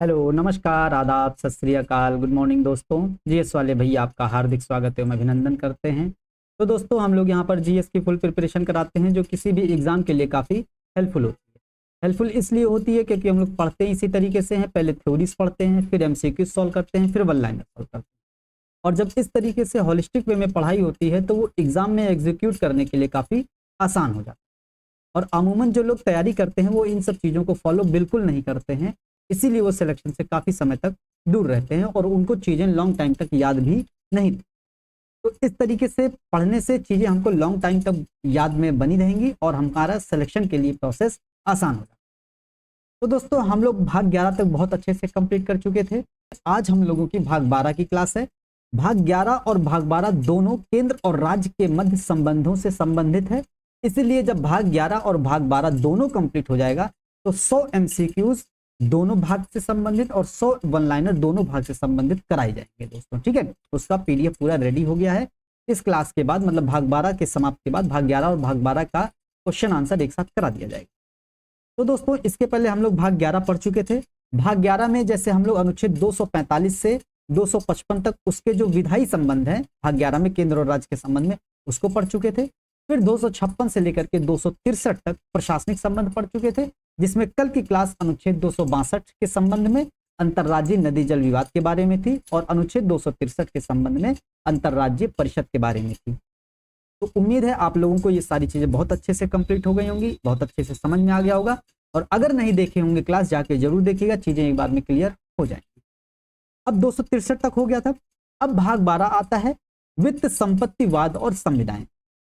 Hello, नमस्कार, आदाब, सत श्री अकाल, गुड मॉर्निंग दोस्तों। जीएस वाले भैया आपका हार्दिक स्वागत एवं अभिनंदन करते हैं। तो दोस्तों, हम लोग यहाँ पर जीएस की फुल प्रिपरेशन कराते हैं जो किसी भी एग्जाम के लिए काफ़ी हेल्पफुल होती है। हेल्पफुल इसलिए होती है क्योंकि हम लोग पढ़ते हैं इसी तरीके से हैं। पहले थ्योरीज पढ़ते हैं, फिर एमसीक्यूज सॉल्व करते हैं, फिर वन लाइनर सॉल्व करते हैं। और जब इस तरीके से होलिस्टिक वे में पढ़ाई होती है तो वो एग्जाम में एग्जीक्यूट करने के लिए काफ़ी आसान हो जाता है। और अमूमन जो लोग तैयारी करते हैं वो इन सब चीज़ों को फॉलो बिल्कुल नहीं करते हैं, इसीलिए वो सिलेक्शन से काफ़ी समय तक दूर रहते हैं और उनको चीज़ें लॉन्ग टाइम तक याद भी नहीं। तो इस तरीके से पढ़ने से चीज़ें हमको लॉन्ग टाइम तक याद में बनी रहेंगी और हमारा सिलेक्शन के लिए प्रोसेस आसान हो जाएगा। तो दोस्तों, हम लोग भाग 11 तक बहुत अच्छे से कंप्लीट कर चुके थे। आज हम लोगों की भाग 12 की क्लास है। भाग 11 और भाग 12 दोनों केंद्र और राज्य के मध्य संबंधों से संबंधित है। इसलिए जब भाग 11 और भाग 12 दोनों कंप्लीट हो जाएगा तो 100 एमसीक्यूज दोनों भाग से संबंधित और 100 वन लाइनर दोनों भाग से संबंधित कराई जाएंगे दोस्तों। ठीक है, उसका पीडीएफ पूरा रेडी हो गया है। इस क्लास के बाद मतलब भाग 12 के समाप्ति के बाद भाग 11 और भाग 12 का क्वेश्चन आंसर एक साथ करा दिया जाएगा। तो दोस्तों, इसके पहले हम लोग भाग 11 पढ़ चुके थे। भाग 11 में जैसे हम लोग अनुच्छेद 245 से 255 तक उसके जो विधायी संबंध है भाग 11 में केंद्र और राज्य के संबंध में उसको पढ़ चुके थे। फिर 256 से लेकर के 263 तक प्रशासनिक संबंध पढ़ चुके थे, जिसमें कल की क्लास अनुच्छेद 262 के संबंध में अंतर्राज्यीय नदी जल विवाद के बारे में थी और अनुच्छेद 263 के संबंध में अंतर्राज्यीय परिषद के बारे में थी। तो उम्मीद है आप लोगों को ये सारी चीजें बहुत अच्छे से कंप्लीट हो गई होंगी, बहुत अच्छे से समझ में आ गया होगा। और अगर नहीं देखे होंगे क्लास, जाके जरूर देखिएगा, चीजें एक बार में क्लियर हो जाएंगी। अब 263 तक हो गया था। अब भाग 12 आता है वित्त संपत्तिवाद और संविदाएं।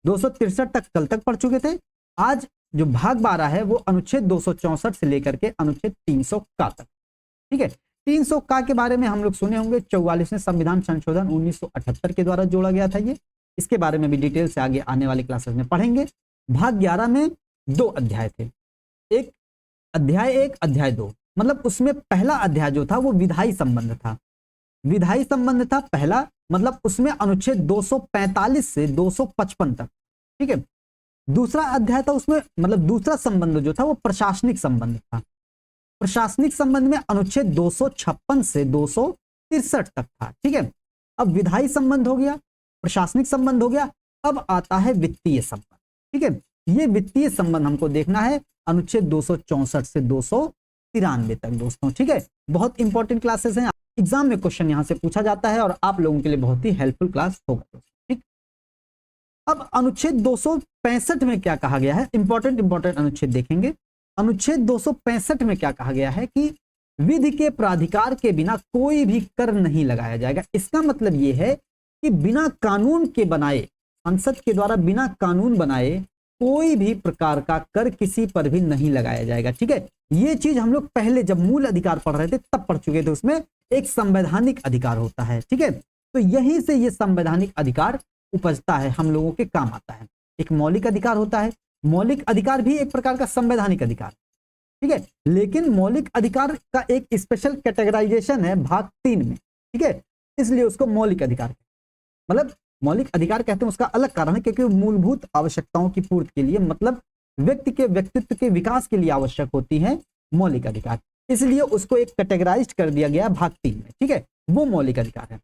263 तक कल तक पढ़ चुके थे। आज जो भाग 12 है वो अनुच्छेद 264 से लेकर के अनुच्छेद 300 का तक। ठीक है, 300 का के बारे में हम लोग सुने होंगे। 44वें संविधान संशोधन 1978 के द्वारा जोड़ा गया था ये। इसके बारे में भी डिटेल से आगे आने वाली क्लासेस में पढ़ेंगे। भाग 11 में 2 अध्याय थे, एक अध्याय 1 अध्याय 2। मतलब उसमें पहला अध्याय जो था वो विधायी संबंध था। विधायी संबंध था पहला, मतलब उसमें अनुच्छेद 245 से 255 तक। ठीक है, दूसरा अध्याय था उसमें मतलब दूसरा संबंध जो था वो प्रशासनिक संबंध था। प्रशासनिक संबंध में अनुच्छेद 256 से 263 तक था। ठीक है, अब विधायी संबंध हो गया, प्रशासनिक संबंध हो गया। अब आता है वित्तीय संबंध। ठीक है, ये वित्तीय संबंध हमको देखना है अनुच्छेद 264 से 293 तक दोस्तों। ठीक है, बहुत इंपॉर्टेंट क्लासेस हैं, एग्जाम में क्वेश्चन यहां से पूछा जाता है और आप लोगों के लिए बहुत ही हेल्पफुल क्लास होगा दोस्तों। ठीक, अब अनुच्छेद 265 में क्या कहा गया है, इंपॉर्टेंट अनुच्छेद देखेंगे। अनुच्छेद 265 में क्या कहा गया है कि विधि के प्राधिकार के बिना कोई भी कर नहीं लगाया जाएगा। इसका मतलब यह है कि बिना कानून के बनाए, संसद के द्वारा बिना कानून बनाए कोई भी प्रकार का कर किसी पर भी नहीं लगाया जाएगा। ठीक है, ये चीज हम लोग पहले जब मूल अधिकार पढ़ रहे थे तब पढ़ चुके थे। उसमें एक संवैधानिक अधिकार होता है। ठीक है, तो यहीं से ये संवैधानिक अधिकार उपजता है, हम लोगों के काम आता है। एक मौलिक अधिकार होता है, मौलिक अधिकार भी एक प्रकार का संवैधानिक अधिकार। ठीक है, लेकिन मौलिक अधिकार का एक स्पेशल कैटेगराइजेशन है भाग 3 में। ठीक है, इसलिए उसको मौलिक अधिकार मतलब मौलिक अधिकार कहते हैं। उसका अलग कारण है क्योंकि मूलभूत आवश्यकताओं की पूर्ति के लिए, मतलब व्यक्ति के व्यक्तित्व के विकास के लिए आवश्यक होती है मौलिक अधिकार, इसलिए उसको एक कैटेगराइज कर दिया गया भाग 3 में। ठीक है, वो मौलिक अधिकार है।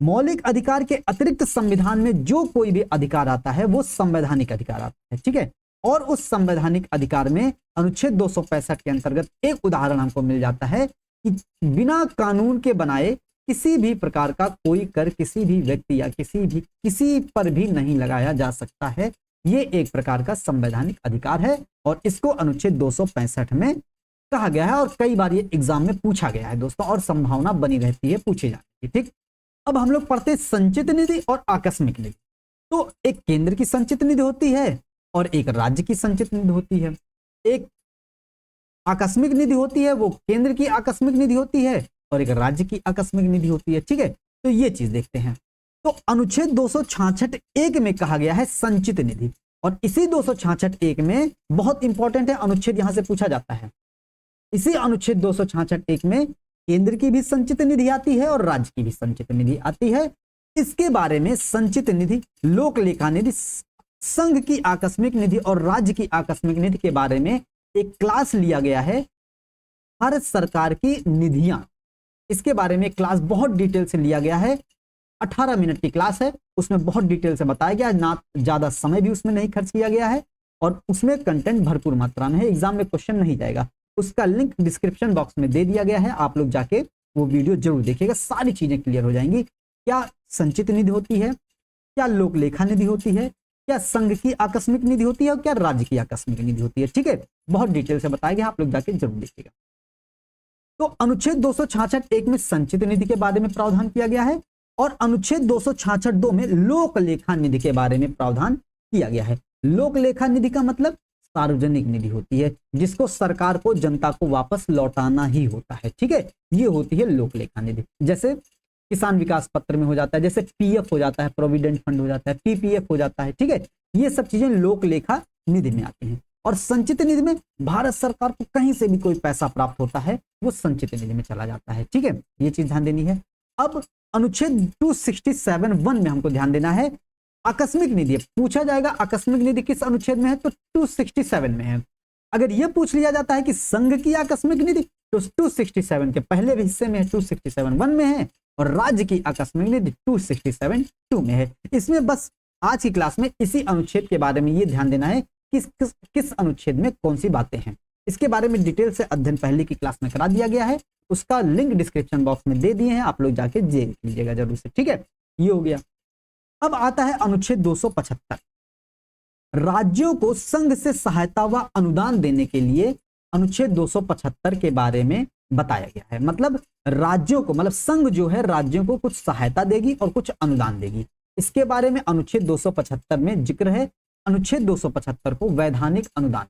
मौलिक अधिकार के अतिरिक्त संविधान में जो कोई भी अधिकार आता है वो संवैधानिक अधिकार आता है। ठीक है, और उस संवैधानिक अधिकार में अनुच्छेद 265 के अंतर्गत एक उदाहरण हमको मिल जाता है कि बिना कानून के बनाए किसी भी प्रकार का कोई कर किसी भी व्यक्ति या किसी पर भी नहीं लगाया जा सकता है। ये एक प्रकार का संवैधानिक अधिकार है और इसको अनुच्छेद 265 में कहा गया है और कई बार ये एग्जाम में पूछा गया है दोस्तों, और संभावना बनी रहती है पूछे जाने की। ठीक, अब हम लोग पढ़ते हैं संचित निधि और आकस्मिक निधि। तो एक केंद्र की संचित निधि होती है और एक राज्य की संचित निधि होती है। एक आकस्मिक निधि होती है, वो केंद्र की आकस्मिक निधि होती है, और एक राज्य की आकस्मिक निधि होती है। ठीक है, तो ये चीज देखते हैं। तो अनुच्छेद 266(1) में कहा गया है संचित निधि, और इसी 266(1) में बहुत इंपॉर्टेंट है अनुच्छेद, यहां से पूछा जाता है। इसी अनुच्छेद 266(1) में केंद्र की भी संचित निधि आती है और राज्य की भी संचित निधि आती है। इसके बारे में संचित निधि, लोक लेखा निधि, संघ की आकस्मिक निधि और राज्य की आकस्मिक निधि के बारे में एक क्लास लिया गया है भारत सरकार की निधियां, इसके बारे में क्लास बहुत डिटेल से लिया गया है। 18 मिनट की क्लास है, उसमें बहुत डिटेल से बताया गया है, ना ज्यादा समय भी उसमें नहीं खर्च किया गया है और उसमें कंटेंट भरपूर मात्रा में है, एग्जाम में क्वेश्चन नहीं जाएगा। उसका लिंक डिस्क्रिप्शन बॉक्स में दे दिया गया है, आप लोग जाके वो वीडियो जरूर देखिएगा, सारी चीजें क्लियर हो जाएंगी। क्या संचित निधि होती है, क्या लोक लेखा निधि होती है, क्या संघ की आकस्मिक निधि होती है और क्या राज्य की आकस्मिक निधि होती है। ठीक है, बहुत डिटेल से बताया गया, आप लोग जाके जरूर देखिएगा। तो अनुच्छेद 266(1) में संचित निधि के बारे में प्रावधान किया गया है और अनुच्छेद 266(2) में लोक लेखा निधि के बारे में प्रावधान किया गया है। लोक लेखा निधि का मतलब सार्वजनिक निधि होती है, जिसको सरकार को जनता को वापस लौटाना ही होता है। ठीक है, ये होती है लोक लेखा निधि। जैसे किसान विकास पत्र में हो जाता है, जैसे पीएफ हो जाता है, प्रोविडेंट फंड हो जाता है, पीपीएफ हो जाता है। ठीक है, ये सब चीजें लोक लेखा निधि में आती हैं। और संचित निधि में भारत सरकार को कहीं से भी कोई पैसा प्राप्त होता है वो संचित निधि में चला जाता है। ठीक है, ये चीज ध्यान देनी है। अब अनुच्छेद 267(1) में हमको ध्यान देना है, आकस्मिक निधि पूछा जाएगा। आकस्मिक निधि किस अनुच्छेद में है, तो 267 में है। अगर यह पूछ लिया जाता है कि संघ की आकस्मिक निधि, तो 267 के पहले हिस्से में है, 267(1) में है, और राज्य की आकस्मिक निधि 267(2) में है। इसमें बस आज की क्लास में इसी अनुच्छेद के बारे में ये ध्यान देना है कि किस अनुच्छेद में कौन सी बातें हैं। इसके बारे में डिटेल से अध्ययन पहले की क्लास में करा दिया गया है, उसका लिंक डिस्क्रिप्शन बॉक्स में दे दिए हैं, आप लोग जाके देख लीजिएगा जरूर से। ठीक है, ये हो गया। अब आता है अनुच्छेद 275, राज्यों को संघ से सहायता व अनुदान देने के लिए अनुच्छेद 275 के बारे में बताया गया है। मतलब राज्यों को, मतलब संघ जो है राज्यों को कुछ सहायता देगी और कुछ अनुदान देगी, इसके बारे में अनुच्छेद 275 में जिक्र है। अनुच्छेद 275 को वैधानिक अनुदान,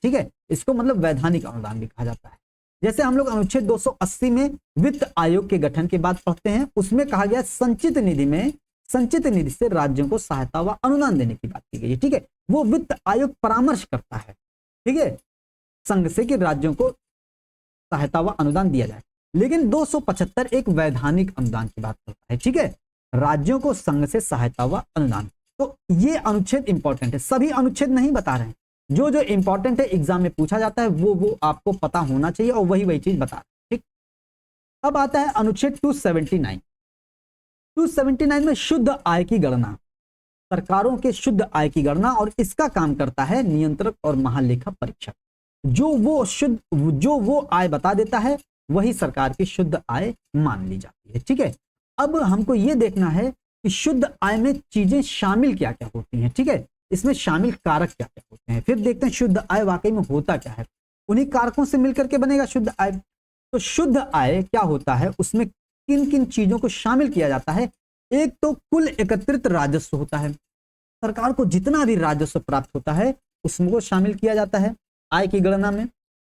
ठीक है, इसको मतलब वैधानिक अनुदान भी कहा जाता है। जैसे हम लोग अनुच्छेद 280 में वित्त आयोग के गठन के बाद पढ़ते हैं, उसमें कहा गया संचित निधि में संचित निधि से राज्यों को सहायता व अनुदान देने की बात की गई है। ठीक है, वो वित्त आयोग परामर्श करता है, ठीक है, संघ से कि राज्यों को सहायता व अनुदान दिया जाए। लेकिन 275 एक वैधानिक अनुदान की बात करता है। ठीक है, राज्यों को संघ से सहायता व अनुदान। तो ये अनुच्छेद इंपॉर्टेंट है, सभी अनुच्छेद नहीं बता रहे हैं, जो जो इंपॉर्टेंट है एग्जाम में पूछा जाता है वो आपको पता होना चाहिए और वही चीज बता रहे हैं। ठीक, अब आता है अनुच्छेद 279 में शुद्ध आय की गणना, सरकारों के शुद्ध आय की गणना, और इसका काम करता है नियंत्रक और महालेखा परीक्षक। जो वो आय बता देता है वही सरकार की शुद्ध आय मान ली जाती है। ठीक है, अब हमको ये देखना है कि शुद्ध आय में चीजें शामिल क्या क्या होती हैं। ठीक है, इसमें शामिल कारक क्या क्या होते हैं, फिर देखते हैं शुद्ध आय वाकई में होता क्या है। उन्हीं कारकों से मिलकर के बनेगा शुद्ध आय। तो शुद्ध आय क्या होता है, उसमें किन किन चीजों को शामिल किया जाता है। एक तो कुल एकत्रित राजस्व होता है, सरकार को जितना भी राजस्व प्राप्त होता है उसको शामिल किया जाता है आय की गणना में।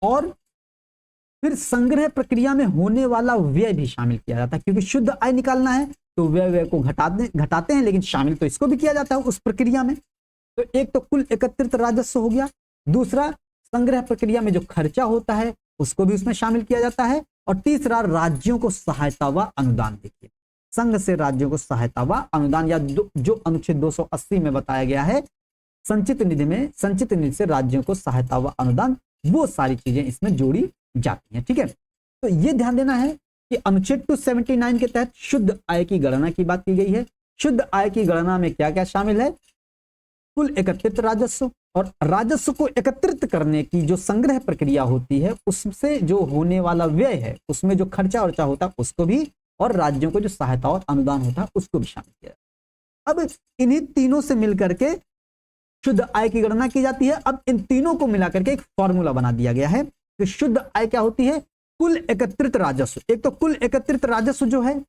और फिर संग्रह प्रक्रिया में होने वाला व्यय भी शामिल किया जाता है, क्योंकि शुद्ध आय निकालना है तो व्यय को घटाते हैं, लेकिन शामिल तो इसको भी किया जाता है उस प्रक्रिया में। तो एक तो कुल एकत्रित राजस्व हो गया, दूसरा संग्रह प्रक्रिया में जो खर्चा होता है उसको भी उसमें शामिल किया जाता है, और तीसरा राज्यों को सहायता व अनुदान। देखिए, संघ से राज्यों को सहायता व अनुदान, या जो अनुच्छेद 280 में बताया गया है संचित निधि में संचित निधि से राज्यों को सहायता व अनुदान, वो सारी चीजें इसमें जोड़ी जाती हैं। ठीक है, तो ये ध्यान देना है कि अनुच्छेद 279 के तहत शुद्ध आय की गणना की बात की गई है। शुद्ध आय की गणना में क्या क्या शामिल है, कुल एकत्रित राजस्व, और राजस्व को एकत्रित करने की जो संग्रह प्रक्रिया होती है उससे जो होने वाला व्यय है, उसमें जो खर्चा वर्चा होता है उसको भी, और राज्यों को जो सहायता और अनुदान होता है उसको भी शामिल किया जाता है। अब इन्हीं तीनों से मिलकर के शुद्ध आय की गणना की जाती है। अब इन तीनों को मिलाकर के एक फॉर्मूला बना दिया गया है कि शुद्ध आय क्या होती है, कुल एकत्रित राजस्व। एक तो कुल एकत्रित राजस्व जो है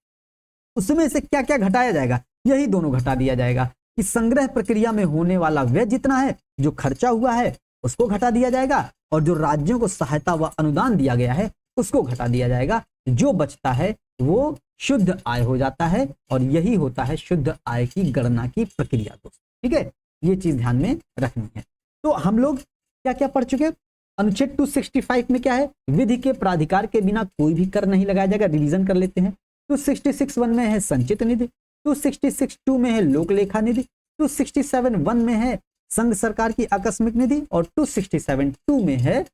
उसमें से क्या क्या घटाया जाएगा, यही दोनों घटा दिया जाएगा कि संग्रह प्रक्रिया में होने वाला व्यय जितना है, जो खर्चा हुआ है उसको घटा दिया जाएगा, और जो राज्यों को सहायता व अनुदान दिया गया है उसको घटा दिया जाएगा। जो बचता है वो शुद्ध आय हो जाता है, और यही होता है शुद्ध आय की गणना की प्रक्रिया दोस्तों। ठीक है, ये चीज ध्यान में रखनी है। तो हम लोग क्या क्या पढ़ चुके हैं। अनुच्छेद 265 में क्या है, विधि के प्राधिकार के बिना कोई भी कर नहीं लगाया जाएगा। रिवीजन कर लेते हैं। 266(1) में है संचित निधि, 266(2) में है लोक लेखा निधि, 267(1) में है संघ सरकार की आकस्मिक निधि, और 267(2) में है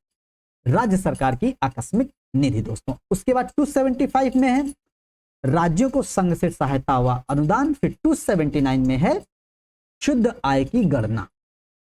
राज्य सरकार की आकस्मिक निधि दोस्तों। उसके बाद 275 में है राज्यों को संघ से सहायता व अनुदान। फिर 279 में है शुद्ध आय की गणना।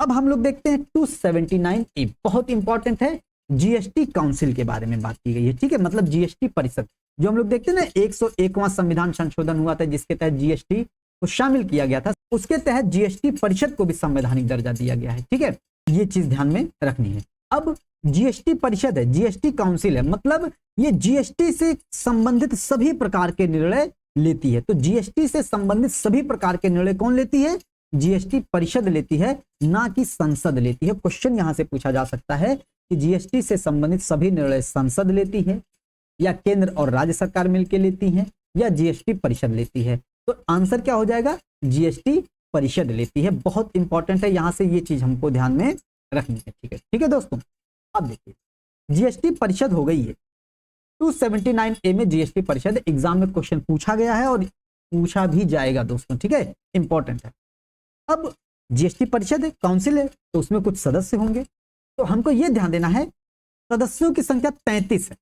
अब हम लोग देखते हैं 279A, बहुत इंपॉर्टेंट है, जीएसटी काउंसिल के बारे में बात की गई है। ठीक है, मतलब जीएसटी परिषद जो हम लोग देखते हैं ना, 101वां संविधान संशोधन हुआ था जिसके तहत जीएसटी को शामिल किया गया था, उसके तहत जीएसटी परिषद को भी संवैधानिक दर्जा दिया गया है। ठीक है, ये चीज ध्यान में रखनी है। अब जीएसटी परिषद है, जीएसटी काउंसिल है, मतलब ये जीएसटी से संबंधित सभी प्रकार के निर्णय लेती है। तो जीएसटी से संबंधित सभी प्रकार के निर्णय कौन लेती है? जीएसटी परिषद लेती है, ना कि संसद लेती है। क्वेश्चन यहां से पूछा जा सकता है कि जीएसटी से संबंधित सभी निर्णय संसद लेती है, या केंद्र और राज्य सरकार मिलकर लेती है, या जीएसटी परिषद लेती है। तो आंसर क्या हो जाएगा? जीएसटी परिषद लेती है। बहुत इंपॉर्टेंट है, यहां से ये चीज हमको ध्यान में रखनी है। ठीक है दोस्तों। अब देखिए, जीएसटी परिषद हो गई है। 279A में जीएसटी परिषद एग्जाम में क्वेश्चन पूछा गया है और पूछा भी जाएगा दोस्तों। ठीक है, इंपॉर्टेंट है। अब जीएसटी परिषद है, काउंसिल है, तो उसमें कुछ सदस्य होंगे। तो हमको यह ध्यान देना है, सदस्यों की संख्या 33 है।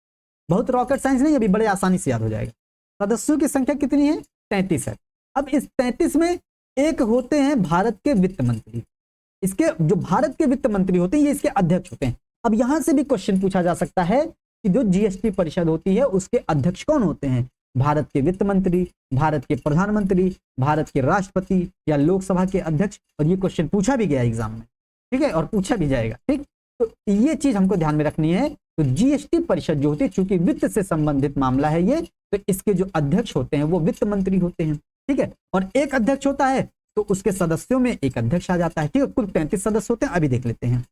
बहुत रॉकेट साइंस नहीं, अभी बड़े आसानी से याद हो जाएगा। सदस्यों की संख्या कितनी है? 33 है। अब इस 33 में एक होते हैं भारत के वित्त मंत्री। इसके जो भारत के वित्त मंत्री होते हैं, ये इसके अध्यक्ष होते हैं। अब यहां से भी क्वेश्चन पूछा जा सकता है कि जो जीएसटी परिषद होती है उसके अध्यक्ष कौन होते हैं? भारत के वित्त मंत्री, भारत के प्रधानमंत्री, भारत के राष्ट्रपति, या लोकसभा के अध्यक्ष। और ये क्वेश्चन पूछा भी गया एग्जाम में। ठीक है, और पूछा भी जाएगा। ठीक, तो ये चीज हमको ध्यान में रखनी है। तो जीएसटी परिषद जो होती है, चूंकि वित्त से संबंधित मामला है ये, तो इसके जो अध्यक्ष होते हैं वो वित्त मंत्री होते हैं। ठीक है, और एक अध्यक्ष होता है तो उसके सदस्यों में एक अध्यक्ष आ जाता है। ठीक है, कुल 33 सदस्य होते हैं। अभी देख लेते हैं।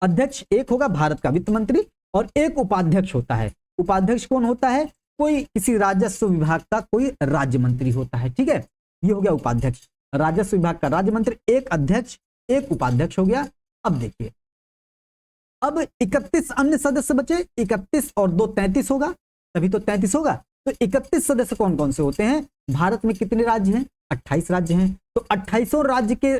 अध्यक्ष एक होगा भारत का वित्त मंत्री, और एक उपाध्यक्ष होता है। उपाध्यक्ष कौन होता है? कोई किसी राजस्व विभाग का कोई राज्य मंत्री होता है। ठीक है, ये हो गया उपाध्यक्ष, राजस्व विभाग का राज्य मंत्री। एक अध्यक्ष, एक उपाध्यक्ष हो गया। अब देखिए, अब 31 अन्य सदस्य बचे। 31 और 2 33 होगा, तभी तो 33 होगा। तो 31 सदस्य कौन कौन से होते हैं? भारत में कितने राज्य हैं? 28 राज्य हैं। तो 28 राज्य के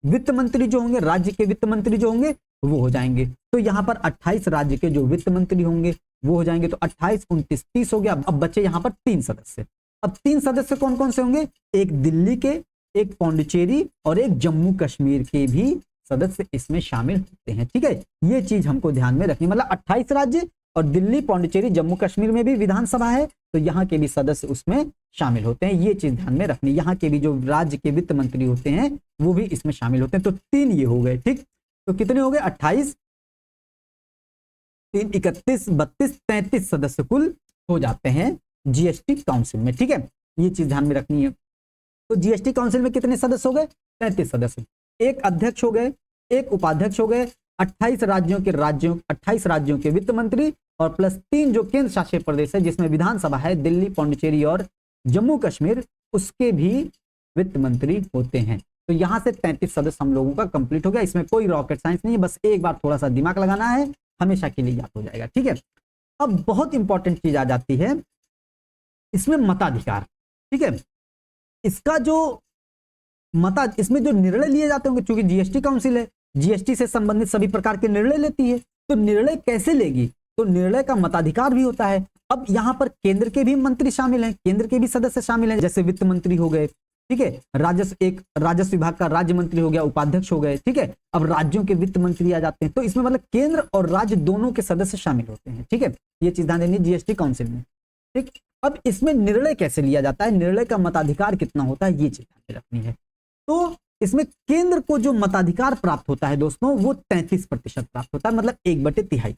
वित्त मंत्री जो होंगे, राज्य के वित्त मंत्री जो होंगे वो हो जाएंगे। तो यहां पर 28 राज्य के जो वित्त मंत्री होंगे वो हो जाएंगे। तो 28, 29, 30 हो गया। अब बचे यहां पर 3 सदस्य। अब 3 सदस्य कौन कौन से होंगे? एक दिल्ली के, एक पौंडीचेरी और एक जम्मू कश्मीर के भी सदस्य इसमें शामिल होते हैं। ठीक है, ये चीज हमको ध्यान में रखनी, मतलब 28 राज्य और दिल्ली, पौंडीचेरी, जम्मू कश्मीर में भी विधानसभा है, तो यहाँ के भी सदस्य उसमें शामिल होते हैं। ये चीज ध्यान में रखनी। यहाँ के भी जो राज्य के वित्त मंत्री होते हैं वो भी इसमें शामिल होते हैं। तो 3 ये हो गए। ठीक, तो कितने हो गए? 28, 3, 31, 32, 33 सदस्य कुल हो जाते हैं जीएसटी काउंसिल में। ठीक है, ये चीज ध्यान में रखनी है। तो जीएसटी काउंसिल में कितने सदस्य हो गए? 33 सदस्य। एक अध्यक्ष हो गए, एक उपाध्यक्ष हो गए, 28 राज्यों के वित्त मंत्री, और प्लस 3 जो केंद्र शासित प्रदेश है जिसमें विधानसभा है, दिल्ली, पौंडीचेरी और जम्मू कश्मीर, उसके भी वित्त मंत्री होते हैं। तो यहां से 33 सदस्य हम लोगों का कंप्लीट हो गया। इसमें कोई रॉकेट साइंस नहीं है, बस एक बार थोड़ा सा दिमाग लगाना है, हमेशा के लिए याद हो जाएगा। ठीक है, अब बहुत इंपॉर्टेंट चीज आ जाती है इसमें, मताधिकार। ठीक है, इसका जो इसमें जो निर्णय लिए जाते होंगे, चूंकि जीएसटी काउंसिल है, जीएसटी से संबंधित सभी प्रकार के निर्णय लेती है, तो निर्णय कैसे लेगी? तो निर्णय का मताधिकार भी होता है। अब यहां पर केंद्र के भी मंत्री शामिल हैं, केंद्र के भी सदस्य शामिल हैं, जैसे वित्त मंत्री हो गए। ठीक है, राजस्व विभाग का राज्य मंत्री हो गया, उपाध्यक्ष हो गए। ठीक है, अब राज्यों के वित्त मंत्री आ जाते हैं। तो इसमें मतलब केंद्र और राज्य दोनों के सदस्य शामिल होते हैं। ठीक है, ये चीज ध्यान देनी जीएसटी काउंसिल में। ठीक, अब इसमें निर्णय कैसे लिया जाता है, निर्णय का मताधिकार कितना होता है, ये चीज ध्यान रखनी है। तो इसमें केंद्र को जो मताधिकार प्राप्त होता है दोस्तों, वो 33% प्राप्त होता है, मतलब 1/3।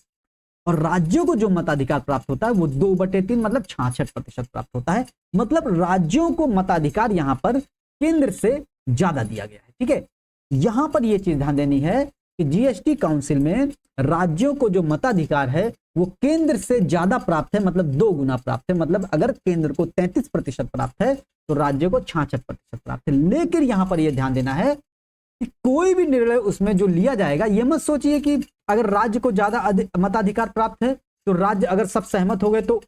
और राज्यों को जो मताधिकार प्राप्त होता है वो 2/3, मतलब 66% प्राप्त होता है। मतलब राज्यों को मताधिकार यहां पर केंद्र से ज्यादा दिया गया है। ठीक है, यहां पर यह चीज ध्यान देनी है कि जीएसटी काउंसिल में राज्यों को जो मताधिकार है वो केंद्र से ज्यादा प्राप्त है, मतलब 2 गुना प्राप्त है। मतलब अगर केंद्र को 33% प्राप्त है तो राज्य को 66% प्राप्त है। लेकिन यहां पर यह ध्यान देना है कि कोई भी निर्णय उसमें जो लिया जाएगा, यह मत सोचिए कि अगर राज्य को ज्यादा मताधिकार प्राप्त है तो राज्य अगर सब सहमत हो गए तो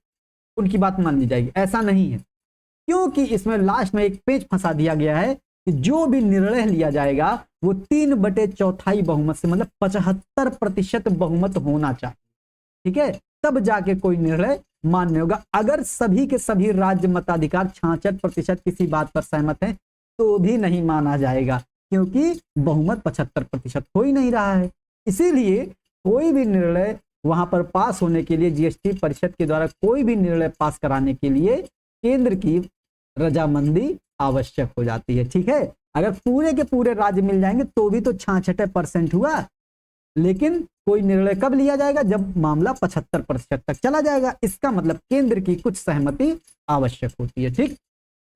उनकी बात मान ली जाएगी। ऐसा नहीं है, क्योंकि इसमें लास्ट में एक पेच फंसा दिया गया है कि जो भी निर्णय लिया जाएगा वो 3/4 बहुमत से, मतलब 75% बहुमत होना चाहिए। ठीक है, तब जाके कोई निर्णय मान्य होगा। अगर सभी के सभी राज्य मताधिकार 66% किसी बात पर सहमत हैं तो भी नहीं माना जाएगा, क्योंकि बहुमत 75% हो ही नहीं रहा है। इसीलिए कोई भी निर्णय वहां पर पास होने के लिए, जीएसटी परिषद के द्वारा कोई भी निर्णय पास कराने के लिए केंद्र की रजामंदी आवश्यक हो जाती है। ठीक है, अगर पूरे के पूरे राज्य मिल जाएंगे तो भी तो 66% हुआ, लेकिन कोई निर्णय कब लिया जाएगा? जब मामला 75% तक चला जाएगा। इसका मतलब केंद्र की कुछ सहमति आवश्यक होती है। ठीक,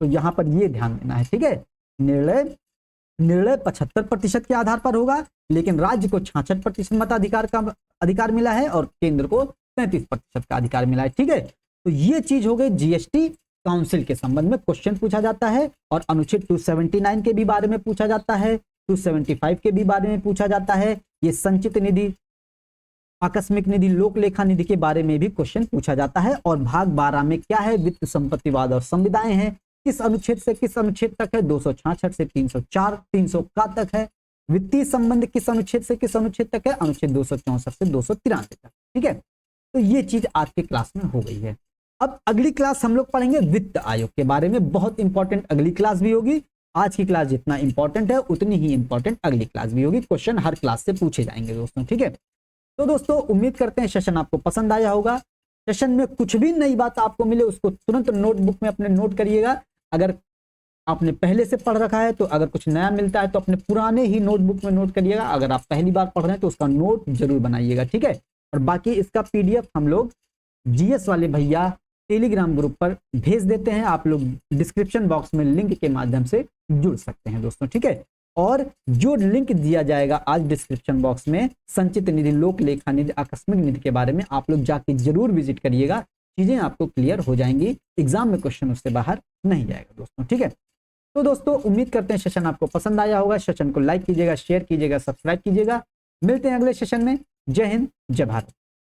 तो यहां पर यह ध्यान देना है। ठीक है, निर्णय 75% के आधार पर होगा, लेकिन राज्य को 66% मताधिकार का अधिकार मिला है और केंद्र को 33% का अधिकार मिला है। ठीक है, तो ये चीज हो गई जीएसटी काउंसिल के संबंध में क्वेश्चन पूछा जाता है। और अनुच्छेद 279 के भी बारे में पूछा जाता है, 275 के भी बारे में पूछा जाता है। ये संचित निधि, आकस्मिक निधि, लोक लेखा निधि के बारे में भी क्वेश्चन पूछा जाता है। और भाग 12 में क्या है? वित्त, संपत्तिवाद और संविदाएं हैं। किस अनुच्छेद से किस अनुच्छेद तक है? 266 से 304 300 का तक है। वित्तीय संबंध किस अनुच्छेद से किस अनुच्छेद तक है? अनुच्छेद 264 से 293 तक। ठीक है, तो ये चीज आज के क्लास में हो गई है। अब अगली क्लास हम लोग पढ़ेंगे वित्त आयोग के बारे में। बहुत इंपॉर्टेंट अगली क्लास भी होगी। आज की क्लास जितना इंपॉर्टेंट है उतनी ही इंपॉर्टेंट अगली क्लास भी होगी। क्वेश्चन हर क्लास से पूछे जाएंगे दोस्तों। ठीक है, तो दोस्तों उम्मीद करते हैं सेशन आपको पसंद आया होगा। सेशन में कुछ भी नई बात आपको मिले उसको तुरंत नोटबुक में अपने नोट करिएगा। अगर आपने पहले से पढ़ रखा है तो अगर कुछ नया मिलता है तो अपने पुराने ही नोटबुक में नोट करिएगा। अगर आप पहली बार पढ़ रहे हैं तो उसका नोट जरूर बनाइएगा। ठीक है, और बाकी इसका पीडीएफ हम लोग जीएस वाले भैया टेलीग्राम ग्रुप पर भेज देते हैं। आप लोग डिस्क्रिप्शन बॉक्स में लिंक के माध्यम से जुड़ सकते हैं दोस्तों। ठीक है, और जो लिंक दिया जाएगा आज डिस्क्रिप्शन बॉक्स में संचित निधि, लोक लेखा निधि, आकस्मिक निधि के बारे में आप लोग जाके जरूर विजिट करिएगा। चीजें आपको क्लियर हो जाएंगी, एग्जाम में क्वेश्चन उससे बाहर नहीं जाएगा दोस्तों। ठीक है, तो दोस्तों उम्मीद करते हैं सेशन आपको पसंद आया होगा। सेशन को लाइक कीजिएगा, शेयर कीजिएगा, सब्सक्राइब कीजिएगा। मिलते हैं अगले सेशन में। जय हिंद, जय भारत।